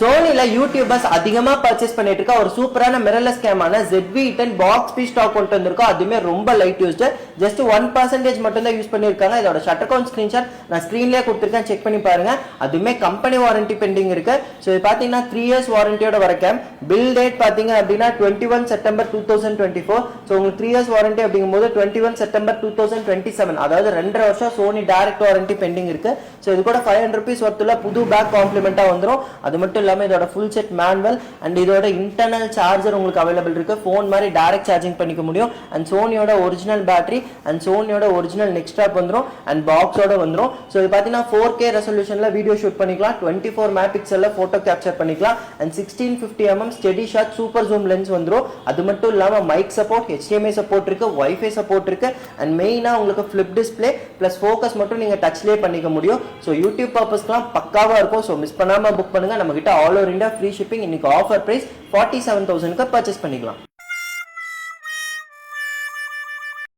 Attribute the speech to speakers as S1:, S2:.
S1: சோனில YouTubers அதிகமா purchase பண்ணிட்டு இருக்க ஒரு சூப்பரான மிரர்லெஸ் கேமான ZV-10 பாக்ஸ் பீஸ் ஸ்டாக் கொண்டு வந்திருக்கோம். அதுமே ரொம்ப லைட் யூஸ்டு, ஜஸ்ட் 1% மட்டும் தான் யூஸ் பண்ணிருக்காங்க. இதோட ஷட்டர் கவுண்ட் ஸ்கிரீன்ஷாட் நான் ஸ்கிரீன்லயே கொடுத்துருக்கேன், செக் பண்ணி பாருங்க. அதுமே கம்பெனி வாரண்டி பெண்டிங் இருக்கு. ஸோ இது பாத்தீங்கன்னா 3 years வாரண்டியோட வர கேம். பில் டேட் பாத்தீங்க அப்படின்னா 21 September 2024. ஸோ உங்களுக்கு 3 years வாரண்டி அப்படிங்கும் போது 21 September 2027, அதாவது 2.5 வருஷம் சோனி டைரக்ட் வாரண்டி பெண்டிங் இருக்கு. ஸோ இது கூட 500 rupees ஒர்த்துல புது பேக் காம்ப்ளிமெண்டா வந்துடும். அது மட்டும் இல்லாம இதோட ஃபுல் செட் மேனுவல் அண்ட் இதோட இன்டர்னல் சார்ஜர் உங்களுக்கு அவைலபிள் இருக்கு. போன் மாதிரி டைரக்ட் சார்ஜிங் பண்ணிக்க முடியும். அண்ட் சோனியோட ஒரிஜினல் பேட்டரி அண்ட் சோனியோட ஒரிஜினல் நெக் ஸ்ட்ராப் வந்துடும் அண்ட் பாக்ஸோட வந்துடும். ஸோ இது பார்த்தீங்கன்னா 4K ரெசல்யூஷன்ல வீடியோ ஷூட் பண்ணிக்கலாம், 24 மெகாபிக்சல்ல போட்டோ கேப்சர் பண்ணிக்கலாம் and 1650mm steady shot super zoom lens வந்துடும். அது மட்டும் இல்லாம மைக் சப்போர்ட், HDMI சப்போர்ட் இருக்கு, வைஃபை சப்போர்ட் இருக்கு அண்ட் மெயினா உங்களுக்கு ஃபிளிப் டிஸ்பிளே பிளஸ் ஃபோக்கஸ் மட்டும் நீங்க டச்லயே பண்ணிக்க முடியும். ஸோ யூடியூப் பர்பஸ்க்குலாம் பக்காவா இருக்கும். ஸோ மிஸ் பண்ணாம புக் பண்ணுங்க. நம்ம கிட்ட all over India free shipping. இன்னைக்கு ஆஃபர் பிரைஸ் 47,000க்கு பர்ச்சேஸ் பண்ணிக்கலாம்.